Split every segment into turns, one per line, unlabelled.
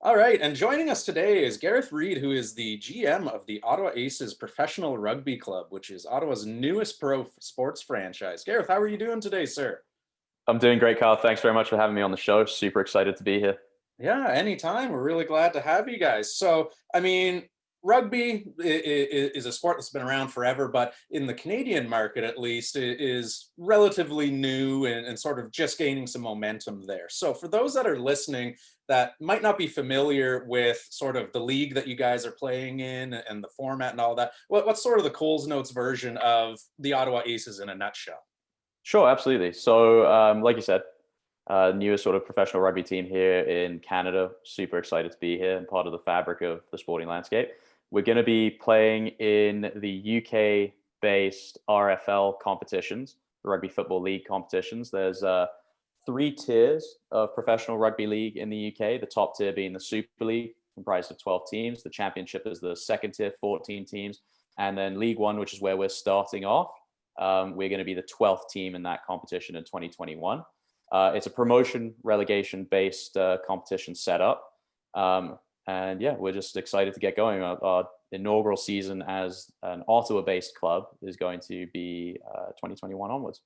All right, and joining us today is Gareth Reid, who is the GM of the Ottawa Aces Professional Rugby Club, which is Ottawa's newest sports franchise. Gareth, how are you doing today, sir?
I'm doing great, Carl. Thanks very much for having me on the show. Super excited to be here.
Yeah, anytime. We're really glad to have you guys. Rugby is a sport that's been around forever, but in the Canadian market, at least, it is relatively new and sort of just gaining some momentum there. So, for those that are listening that might not be familiar with sort of the league that you guys are playing in and the format and all that, what's sort of the Coles Notes version of the Ottawa Aces in a nutshell?
Sure, absolutely. So, like you said, newest sort of professional rugby team here in Canada. Super excited to be here and part of the fabric of the sporting landscape. We're going to be playing in the UK-based RFL competitions, the Rugby Football League competitions. There's three tiers of professional rugby league in the UK. The top tier being the Super League, comprised of 12 teams. The Championship is the second tier, 14 teams. And then League One, which is where we're starting off. We're going to be the 12th team in that competition in 2021. It's a promotion relegation based competition setup. And yeah, we're just excited to get going. Our inaugural season as an Ottawa based club is going to be 2021 onwards.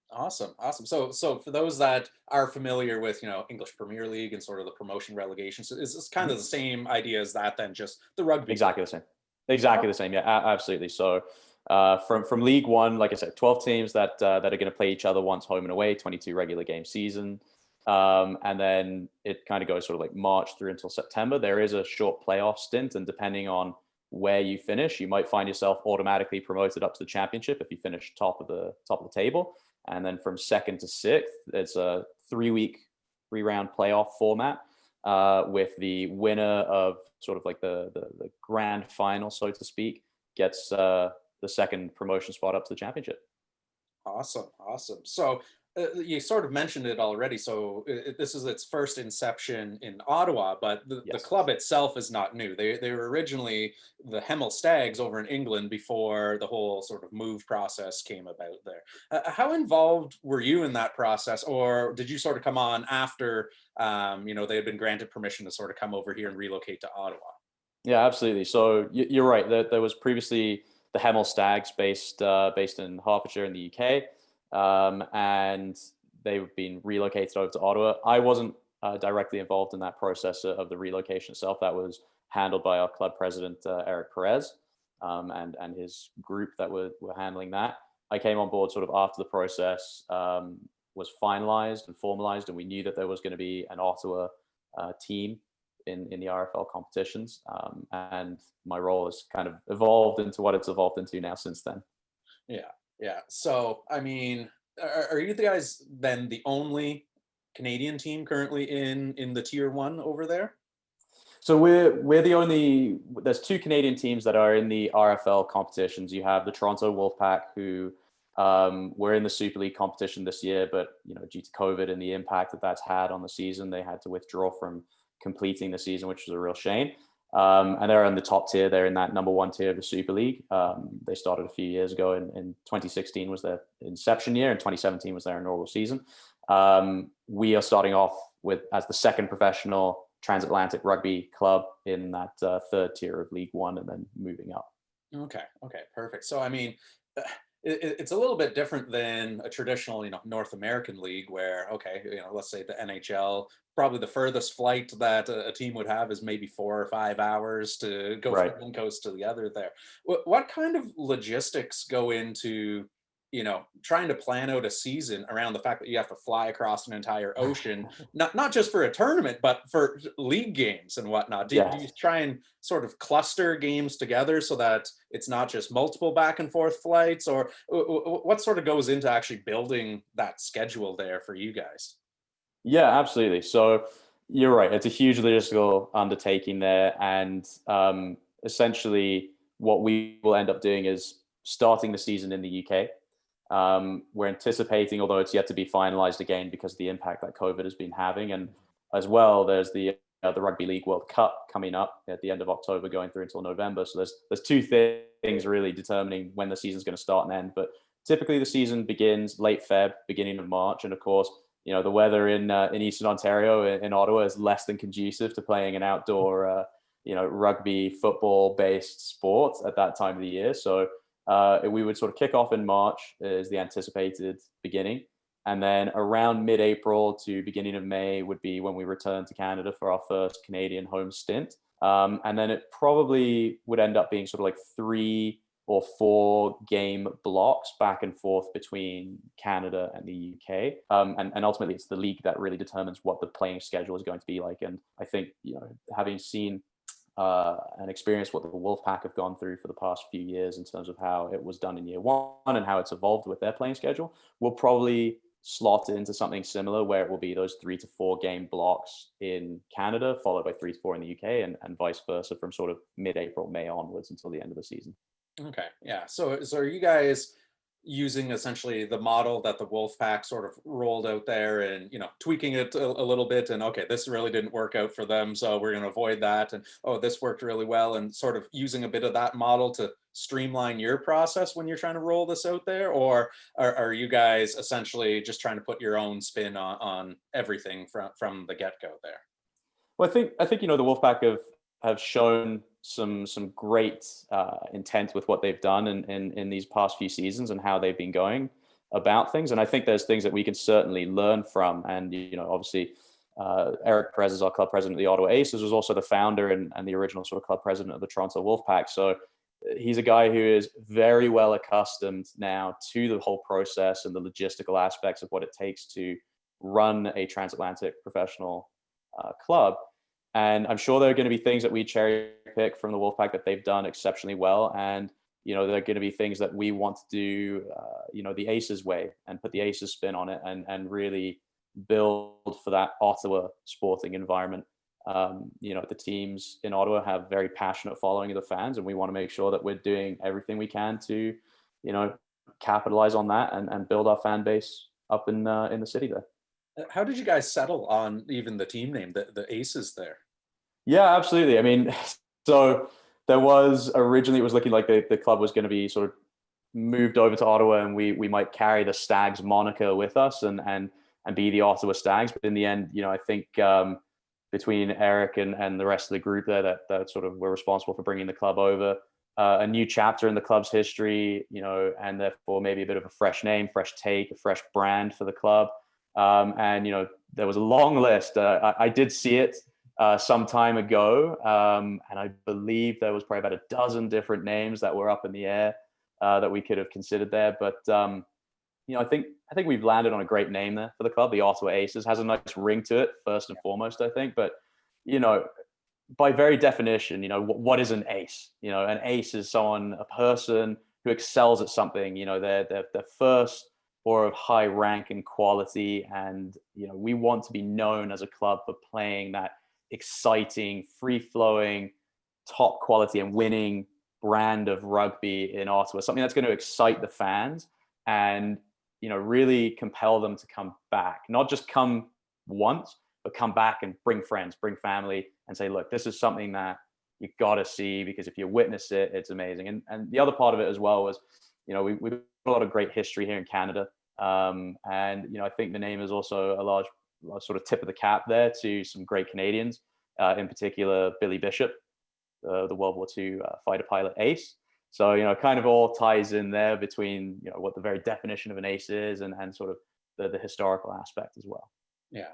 Awesome, awesome. So for those that are familiar with, English Premier League and sort of the promotion relegation, so is this kind of the same idea as that then, just the rugby?
Exactly the same. Exactly the same. Yeah, absolutely. So from League One, like I said, 12 teams that are going to play each other once home and away, 22 regular game season. And then it kind of goes sort of like March through until September. There is a short playoff stint, and depending on where you finish, you might find yourself automatically promoted up to the championship if you finish top of the table. And then from second to sixth, it's a 3-round playoff format with the winner of sort of like the grand final, so to speak, gets the second promotion spot up to the championship.
Awesome, awesome. So you sort of mentioned it already. So this is its first inception in Ottawa, but the
Yes.
club itself is not new. They were originally the Hemel Stags over in England before the whole sort of move process came about there. How involved were you in that process, or did you sort of come on after they had been granted permission to sort of come over here and relocate to Ottawa?
Yeah, absolutely. So you're right. There was previously the Hemel Stags based in Hertfordshire in the UK, and they've been relocated over to Ottawa. I wasn't directly involved in that process of the relocation itself. That was handled by our club president, Eric Perez, and his group that were handling that. I came on board sort of after the process was finalized and formalized, and we knew that there was going to be an Ottawa team in the RFL competitions. And my role has kind of evolved into what it's evolved into now since then.
Yeah, yeah. So, are you guys then the only Canadian team currently in the tier one over there?
So we're the only. There's two Canadian teams that are in the RFL competitions. You have the Toronto Wolfpack, who were in the Super League competition this year, but due to COVID and the impact that that's had on the season, they had to withdraw from completing the season, which was a real shame. And they're in the top tier. They're in that number one tier of the Super League. They started a few years ago. In 2016 was their inception year, and 2017 was their inaugural season. We are starting off as the second professional transatlantic rugby club in that third tier of League One, and then moving up.
Okay, okay, perfect. So, it's a little bit different than a traditional, North American league where, okay, let's say the NHL, probably the furthest flight that a team would have is maybe 4 or 5 hours to go from
Right.
one coast to the other there. What kind of logistics go into, trying to plan out a season around the fact that you have to fly across an entire ocean, not just for a tournament, but for league games and whatnot? Do you
Yes.
try and sort of cluster games together so that it's not just multiple back and forth flights, or what sort of goes into actually building that schedule there for you guys?
Yeah, absolutely. So you're right. It's a huge logistical undertaking there. And essentially, what we will end up doing is starting the season in the UK. We're anticipating, although it's yet to be finalized again because of the impact that COVID has been having. And as well, there's the Rugby League World Cup coming up at the end of October, going through until November. So there's two things really determining when the season's going to start and end. But typically the season begins late Feb, beginning of March. And of course, the weather in Eastern Ontario, in Ottawa, is less than conducive to playing an outdoor, rugby football based sport at that time of the year. So we would sort of kick off in March is the anticipated beginning. And then around mid-April to beginning of May would be when we return to Canada for our first Canadian home stint. And then it probably would end up being sort of like 3 or 4 game blocks back and forth between Canada and the UK. And ultimately, it's the league that really determines what the playing schedule is going to be like. And I think, having seen and experienced what the Wolfpack have gone through for the past few years in terms of how it was done in year 1 and how it's evolved with their playing schedule, we'll probably slot into something similar where it will be those 3 to 4 game blocks in Canada, followed by 3 to 4 in the UK, and vice versa from sort of mid-April, May onwards until the end of the season.
Okay, yeah. So are you guys using essentially the model that the Wolfpack sort of rolled out there and, tweaking it a little bit, and okay, this really didn't work out for them, so we're going to avoid that, and oh, this worked really well, and sort of using a bit of that model to streamline your process when you're trying to roll this out there? Or are you guys essentially just trying to put your own spin on everything from the get-go there?
Well, I think the Wolfpack have shown some great intent with what they've done in these past few seasons and how they've been going about things. And I think there's things that we can certainly learn from. And obviously, Eric Perez is our club president of the Ottawa Aces, was also the founder and the original sort of club president of the Toronto Wolfpack. So he's a guy who is very well accustomed now to the whole process and the logistical aspects of what it takes to run a transatlantic professional club. And I'm sure there are going to be things that we cherry pick from the Wolfpack that they've done exceptionally well. And, there are going to be things that we want to do, the Aces way and put the Aces spin on it and really build for that Ottawa sporting environment. The teams in Ottawa have very passionate following of the fans, and we want to make sure that we're doing everything we can to, capitalize on that and build our fan base up in the city there.
How did you guys settle on even the team name, the Aces there?
Yeah, absolutely. I mean, so there was originally, it was looking like the club was going to be sort of moved over to Ottawa, and we might carry the Stags moniker with us and be the Ottawa Stags. But in the end, I think between Eric and the rest of the group there that sort of were responsible for bringing the club over, a new chapter in the club's history, and therefore maybe a bit of a fresh name, fresh take, a fresh brand for the club. And there was a long list. I did see it some time ago, and I believe there was probably about a dozen different names that were up in the air that we could have considered there. But I think we've landed on a great name there for the club. The Ottawa Aces has a nice ring to it, first and foremost, I think. But by very definition, what is an ace? An ace is a person who excels at something. They're first or of high rank and quality, and we want to be known as a club for playing that exciting, free-flowing, top quality and winning brand of rugby in Ottawa, something that's going to excite the fans and really compel them to come back, not just come once, but come back and bring friends, bring family, and say, look, this is something that you got to see, because if you witness it, it's amazing. And the other part of it as well was, we've got a lot of great history here in Canada. And I think the name is also a large sort of tip of the cap there to some great Canadians, in particular Billy Bishop, the World War II fighter pilot ace. So kind of all ties in there between what the very definition of an ace is and sort of the historical aspect as well.
Yeah.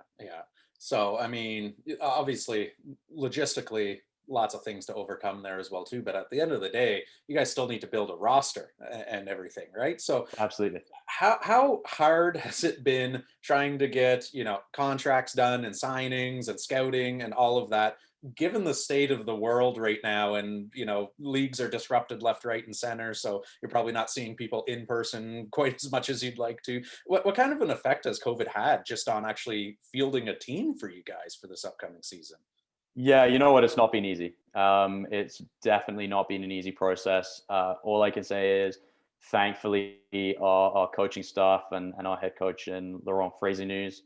So I mean, obviously, logistically, lots of things to overcome there as well too. But at the end of the day, you guys still need to build a roster and everything, right? So
Absolutely.
how hard has it been trying to get contracts done and signings and scouting and all of that, given the state of the world right now? And leagues are disrupted left, right, and center, so you're probably not seeing people in person quite as much as you'd like to. What kind of an effect has COVID had just on actually fielding a team for you guys for this upcoming season?
Yeah, you know what? It's not been easy. It's definitely not been an easy process. All I can say is, thankfully, our coaching staff and our head coach in Laurent Fraser-News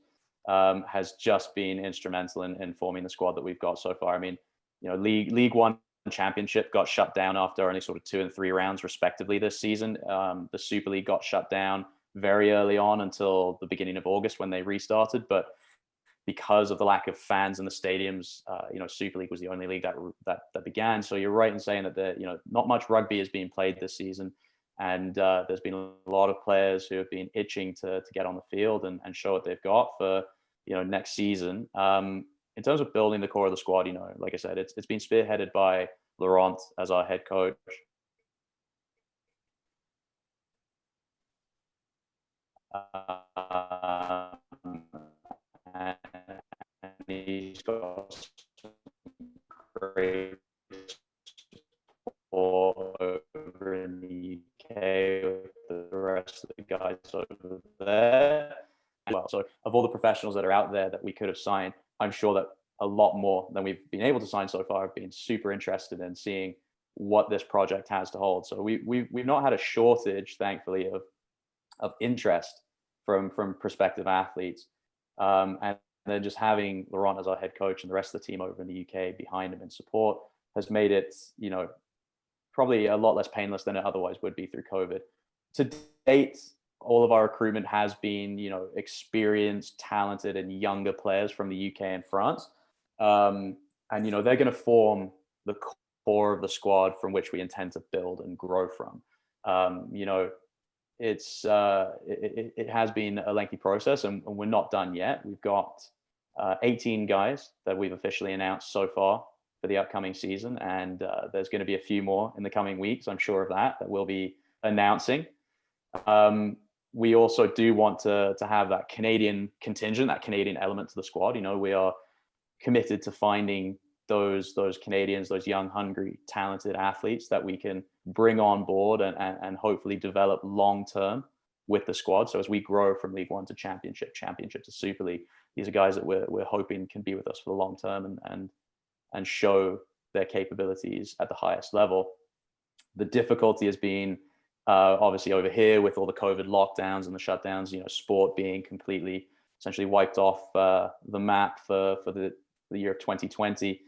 has just been instrumental in forming the squad that we've got so far. I mean, League One Championship got shut down after only sort of 2 and 3 rounds respectively this season. The Super League got shut down very early on until the beginning of August when they restarted. But because of the lack of fans in the stadiums, Super League was the only league that began. So you're right in saying that not much rugby is being played this season, and there's been a lot of players who have been itching to get on the field and show what they've got for next season. In terms of building the core of the squad, like I said, it's been spearheaded by Laurent as our head coach. And he's got great support over in the UK with the rest of the guys over there. Well, so of all the professionals that are out there that we could have signed, I'm sure that a lot more than we've been able to sign so far have been super interested in seeing what this project has to hold. So we've not had a shortage, thankfully, of interest from prospective athletes. And then just having Laurent as our head coach and the rest of the team over in the UK behind him in support has made it, probably a lot less painless than it otherwise would be through COVID. To date, all of our recruitment has been, experienced, talented, and younger players from the UK and France. And, they're going to form the core of the squad from which we intend to build and grow from. It has been a lengthy process, and we're not done yet. We've got 18 guys that we've officially announced so far for the upcoming season, and there's going to be a few more in the coming weeks, I'm sure of that we'll be announcing. We also do want to have that Canadian contingent, that Canadian element to the squad. We are committed to finding those Canadians, those young, hungry, talented athletes that we can bring on board and hopefully develop long-term with the squad. So as we grow from League One to Championship to Super League, these are guys that we're hoping can be with us for the long term and show their capabilities at the highest level. The difficulty has been obviously over here with all the COVID lockdowns and the shutdowns, sport being completely essentially wiped off the map for the year of 2020.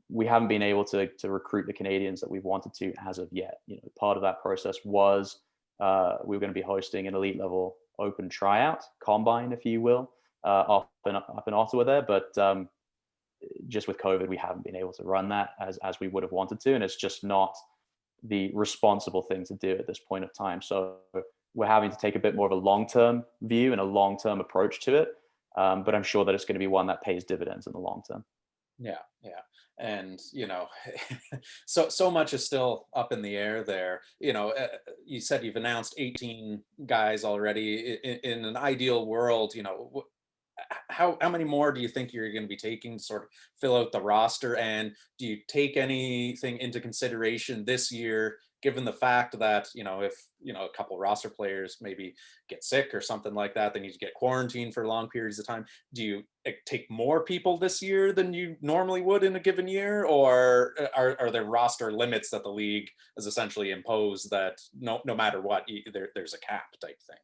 We haven't been able to recruit the Canadians that we've wanted to as of yet. Part of that process was we were going to be hosting an elite level open tryout combine, if you will, up in Ottawa there, but just with COVID, we haven't been able to run that as we would have wanted to, and it's just not the responsible thing to do at this point of time. So we're having to take a bit more of a long-term view and a long-term approach to it, but I'm sure that it's going to be one that pays dividends in the long term.
Yeah. And, so much is still up in the air there. You said you've announced 18 guys already. In an ideal world, how many more do you think you're going to be taking to sort of fill out the roster? And do you take anything into consideration this year, given the fact that, if, a couple roster players maybe get sick or something like that, they need to get quarantined for long periods of time. Do you take more people this year than you normally would in a given year? Or are there roster limits that the league has essentially imposed that no matter what, there's a cap type thing?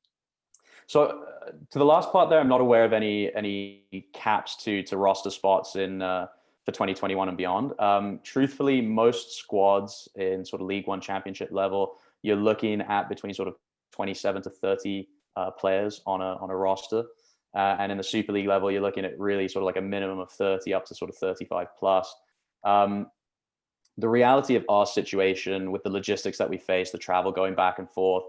So to the last part there, I'm not aware of any caps to roster spots in for 2021 and beyond. Truthfully, most squads in sort of League One Championship level, you're looking at between sort of 27 to 30 players on a roster. And in the Super League level, you're looking at really sort of like a minimum of 30 up to sort of 35 plus. The reality of our situation with the logistics that we face, the travel going back and forth,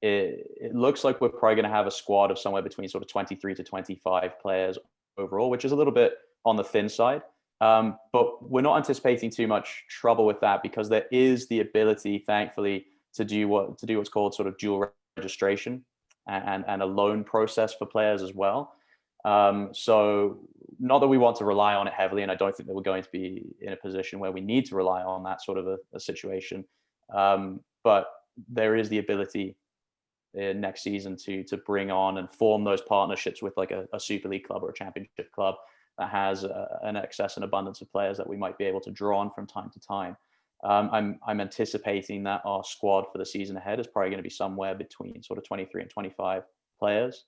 it looks like we're probably going to have a squad of somewhere between sort of 23 to 25 players overall, which is a little bit on the thin side. But we're not anticipating too much trouble with that because there is the ability, thankfully, to do what's called sort of dual registration and a loan process for players as well. So not that we want to rely on it heavily, and I don't think that we're going to be in a position where we need to rely on that sort of a situation. But there is the ability next season to bring on and form those partnerships with like a Super League club or a Championship club that has an excess and abundance of players that we might be able to draw on from time to time. I'm anticipating that our squad for the season ahead is probably going to be somewhere between sort of 23 and 25 players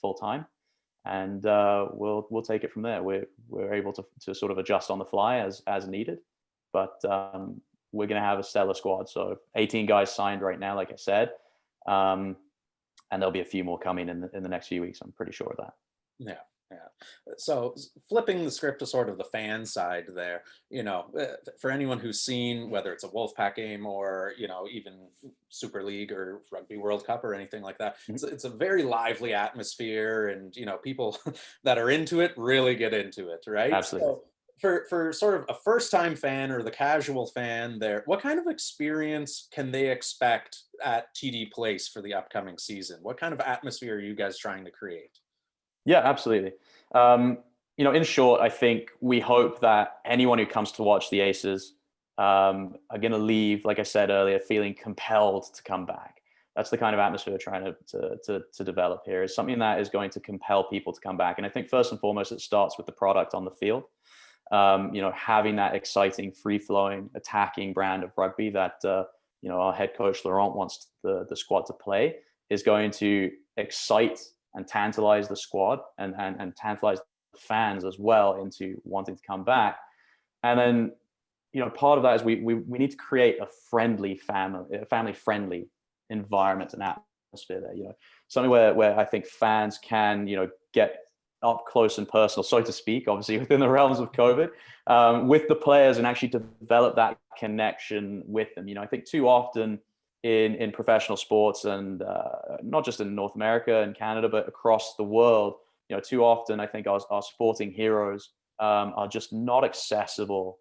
full time, and we'll take it from there. We're able to sort of adjust on the fly as needed, but we're going to have a stellar squad. So 18 guys signed right now, like I said. and there'll be a few more coming in the next few weeks. I'm pretty sure of that.
Yeah. Yeah. So flipping the script to sort of the fan side there, for anyone who's seen, whether it's a Wolfpack game or, even Super League or Rugby World Cup or anything like that, it's a very lively atmosphere, and, people that are into it really get into it, right?
Absolutely.
So for sort of a first-time fan or the casual fan there, what kind of experience can they expect at TD Place for the upcoming season? What kind of atmosphere are you guys trying to create?
Yeah, absolutely. In short, I think we hope that anyone who comes to watch the Aces are going to leave, like I said earlier, feeling compelled to come back. That's the kind of atmosphere we're trying to develop here. Is something that is going to compel people to come back. And I think first and foremost, it starts with the product on the field. Having that exciting, free-flowing, attacking brand of rugby that our head coach Laurent wants the squad to play is going to excite and tantalize the squad and tantalize the fans as well into wanting to come back. And then, part of that is we need to create a family-friendly environment and atmosphere there, something where I think fans can, get up close and personal, so to speak, obviously within the realms of COVID, with the players and actually develop that connection with them. I think too often in professional sports and not just in North America and Canada, but across the world, too often I think our sporting heroes are just not accessible,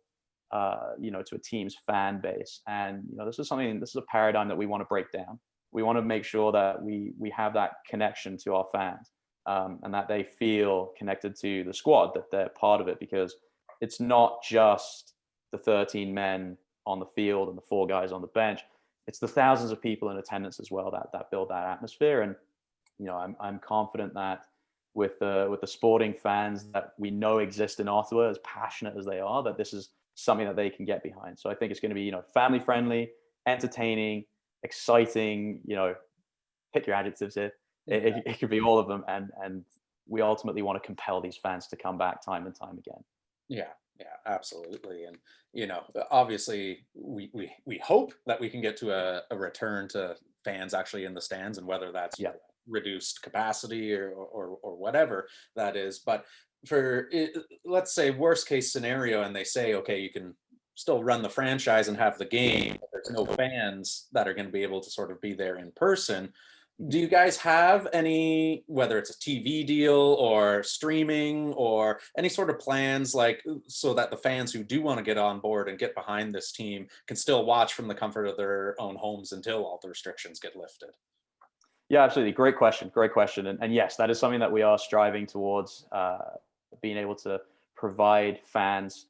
to a team's fan base. And, this is a paradigm that we want to break down. We want to make sure that we have that connection to our fans, and that they feel connected to the squad, that they're part of it, because it's not just the 13 men on the field and the 4 guys on the bench. It's the thousands of people in attendance as well that build that atmosphere. And I'm confident that with the sporting fans that we know exist in Ottawa, as passionate as they are, that this is something that they can get behind. So I think it's going to be family friendly, entertaining, exciting. Pick your adjectives here. It could be all of them, and we ultimately want to compel these fans to come back time and time again.
Yeah, absolutely. And, obviously we hope that we can get to a return to fans actually in the stands, and whether that's reduced capacity or whatever that is. But for it, let's say worst case scenario, and they say, okay, you can still run the franchise and have the game, but there's no fans that are going to be able to sort of be there in person. Do you guys have any, whether it's a TV deal or streaming or any sort of plans, like, so that the fans who do want to get on board and get behind this team can still watch from the comfort of their own homes until all the restrictions get lifted?
Yeah, absolutely. Great question. And yes, that is something that we are striving towards, being able to provide fans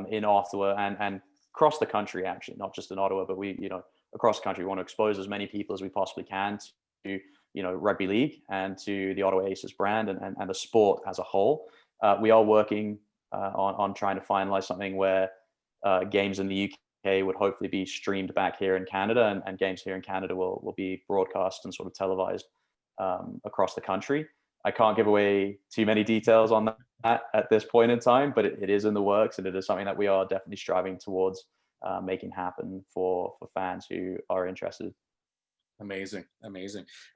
in Ottawa and across the country, actually, not just in Ottawa, but we, across the country, we want to expose as many people as we possibly can to, rugby league and to the Ottawa Aces brand and the sport as a whole. We are working on trying to finalize something where games in the UK would hopefully be streamed back here in Canada, and games here in Canada will be broadcast and sort of televised across the country. I can't give away too many details on that at this point in time, but it is in the works, and it is something that we are definitely striving towards making happen for fans who are interested.
Amazing.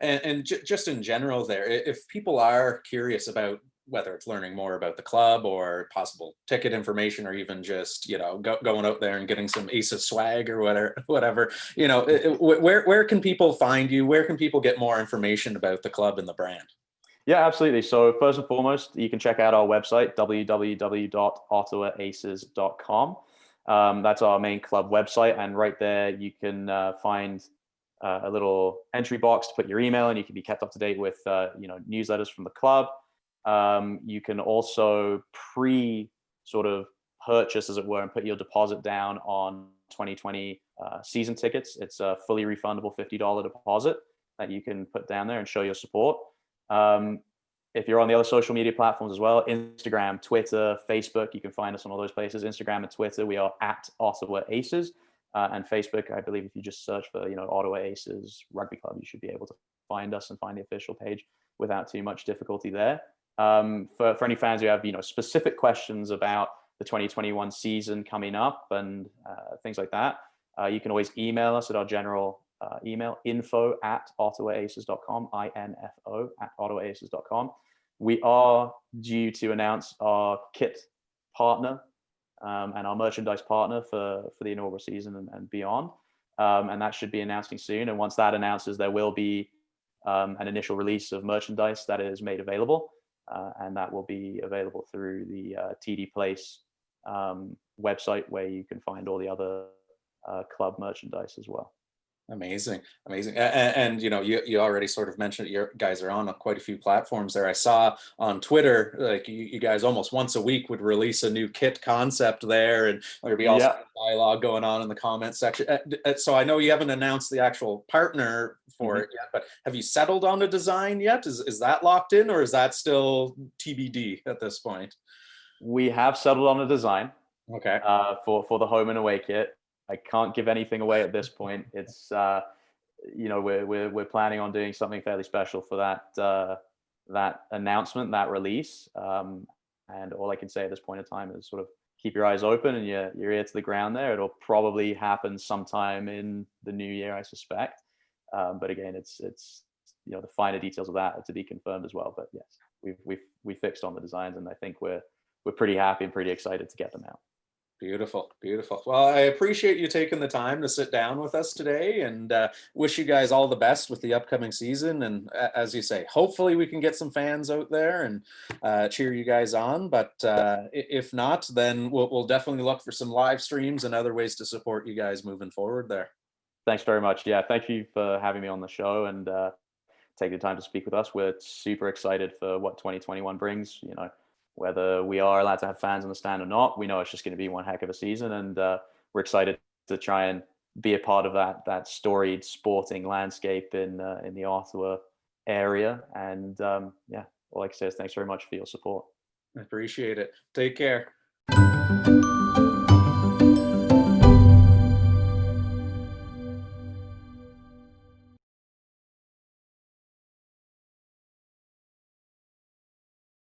And just in general there, if people are curious about whether it's learning more about the club or possible ticket information, or even just, going out there and getting some Aces swag or whatever, where can people find you? Where can people get more information about the club and the brand?
Yeah, absolutely. So first and foremost, you can check out our website, www.ottawaaces.com. That's our main club website. And right there, you can find a little entry box to put your email, and you can be kept up to date with newsletters from the club. You can also sort of purchase, as it were, and put your deposit down on 2020 season tickets. It's a fully refundable $50 deposit that you can put down there and show your support. If you're on the other social media platforms as well, Instagram, Twitter, Facebook, you can find us on all those places. Instagram and Twitter, we are at Ottawa Aces. And Facebook, I believe if you just search for, Ottawa Aces Rugby Club, you should be able to find us and find the official page without too much difficulty there. For any fans who have, specific questions about the 2021 season coming up and things like that, you can always email us at our general email, info@ottawaaces.com, info@ottawaaces.com. We are due to announce our kit partner and our merchandise partner for the inaugural season and beyond. And that should be announcing soon. And once that announces, there will be an initial release of merchandise that is made available. And that will be available through the TD Place website, where you can find all the other club merchandise as well.
Amazing. And you know, you already sort of mentioned you guys are on quite a few platforms there. I saw on Twitter, like you guys almost once a week would release a new kit concept there, and there'd be also dialogue going on in the comment section. So I know you haven't announced the actual partner for it yet, but have you settled on a design yet? Is that locked in, or is that still TBD at this point?
We have settled on a design.
Okay.
For the home and away kit. I can't give anything away at this point. It's you know, we're planning on doing something fairly special for that announcement, that release. And all I can say at this point in time is sort of keep your eyes open and your ear to the ground there. It'll probably happen sometime in the new year, I suspect. But again, it's you know, the finer details of that are to be confirmed as well. But yes, we fixed on the designs, and I think we're pretty happy and pretty excited to get them out.
Beautiful. Well, I appreciate you taking the time to sit down with us today, and wish you guys all the best with the upcoming season. And as you say, hopefully we can get some fans out there and cheer you guys on. But if not, then we'll definitely look for some live streams and other ways to support you guys moving forward there.
Thanks very much. Yeah, thank you for having me on the show and taking the time to speak with us. We're super excited for what 2021 brings. You know, whether we are allowed to have fans on the stand or not, we know it's just going to be one heck of a season, and we're excited to try and be a part of that storied sporting landscape in the Ottawa area. And yeah, all I can say is thanks very much for your support.
I appreciate it. Take care.